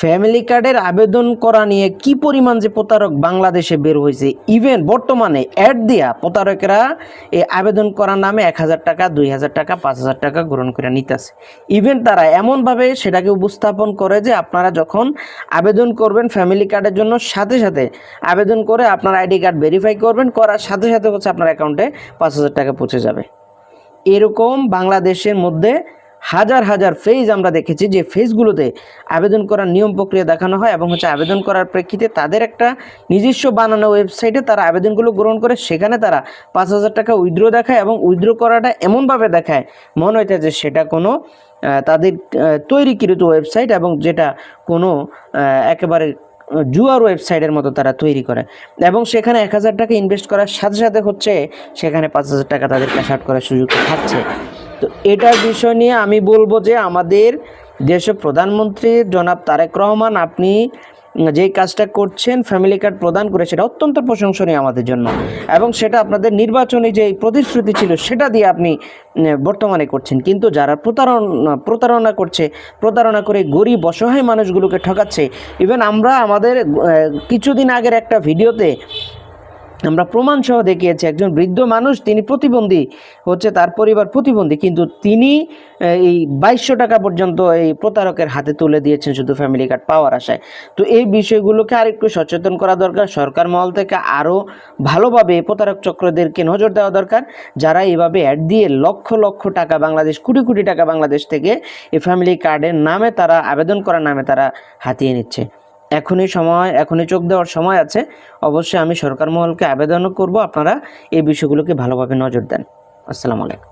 Family কার্ডের আবেদন করা নিয়ে কি পরিমাণ যে প্রতারক বাংলাদেশে বের হয়েছে, ইভেন বর্তমানে অ্যাড দিয়া প্রতারকেরা এই আবেদন করার নামে 1,000 টাকা, 2,000 টাকা, 5,000 টাকা গ্রহণ করে নিতেছে। ইভেন তারা এমনভাবে সেটাকে উপস্থাপন করে যে আপনারা যখন আবেদন করবেন ফ্যামিলি কার্ডের জন্য, সাথে সাথে আবেদন করে আপনার আইডি কার্ড ভেরিফাই করবেন, করার সাথে সাথে হচ্ছে আপনার অ্যাকাউন্টে 5,000 টাকা পৌঁছে যাবে। এরকম বাংলাদেশের মধ্যে হাজার হাজার ফেজ আমরা দেখেছি যে ফেজগুলোতে আবেদন করার নিয়ম প্রক্রিয়া দেখানো হয় এবং হচ্ছে আবেদন করার প্রেক্ষিতে তাদের একটা নিজস্ব বানানো ওয়েবসাইটে তারা আবেদনগুলো গ্রহণ করে, সেখানে তারা 5,000 টাকা উইথড্র দেখায় এবং উইথড্র করাটা এমনভাবে দেখায় মনে হইতে যে সেটা কোনো তাদের তৈরিকৃত ওয়েবসাইট এবং যেটা কোনো একেবারে জুয়ার ওয়েবসাইটের মতো তারা তৈরি করে এবং সেখানে 1,000 টাকা ইনভেস্ট করার সাথে সাথে হচ্ছে সেখানে 5,000 টাকা তাদের ক্যাশ আউট করার সুযোগ থাকছে। তো এটার বিষয় নিয়ে আমি বলবো যে আমাদের দেশের প্রধানমন্ত্রী জনাব তারেক রহমান, আপনি যেই কাজটা করছেন ফ্যামিলি কার্ড প্রদান করে, সেটা অত্যন্ত প্রশংসনীয় আমাদের জন্য এবং সেটা আপনাদের নির্বাচনী যে প্রতিশ্রুতি ছিল সেটা দিয়ে আপনি বর্তমানে করছেন। কিন্তু যারা প্রতারণা করছে, প্রতারণা করে গরিব অসহায় মানুষগুলোকে ঠকাচ্ছে, ইভেন আমরা আমাদের কিছুদিন আগের একটা ভিডিওতে আমরা প্রমাণসহ দেখিয়েছি একজন বৃদ্ধ মানুষ, তিনি প্রতিবন্ধী, হচ্ছে তার পরিবার প্রতিবন্ধী, কিন্তু তিনি এই 2,200 টাকা পর্যন্ত এই প্রতারকের হাতে তুলে দিয়েছেন শুধু ফ্যামিলি কার্ড পাওয়ার আশায়। তো এই বিষয়গুলোকে আরেকটু সচেতন করা দরকার, সরকার মহল থেকে আরও ভালোভাবে প্রতারক চক্রদেরকে নজর দেওয়া দরকার, যারা এইভাবে অ্যাড দিয়ে লক্ষ লক্ষ টাকা বাংলাদেশ, কোটি কোটি টাকা বাংলাদেশ থেকে এই ফ্যামিলি কার্ডের নামে তারা আবেদন করার নামে তারা হাতিয়ে নিচ্ছে। এখনই চোখ দেওয়ার সময় আছে। অবশ্যই আমি সরকার মহলকে আবেদনও করব, আপনারা এই বিষয়গুলোকে ভালোভাবে নজর দেন। আসসালামু আলাইকুম।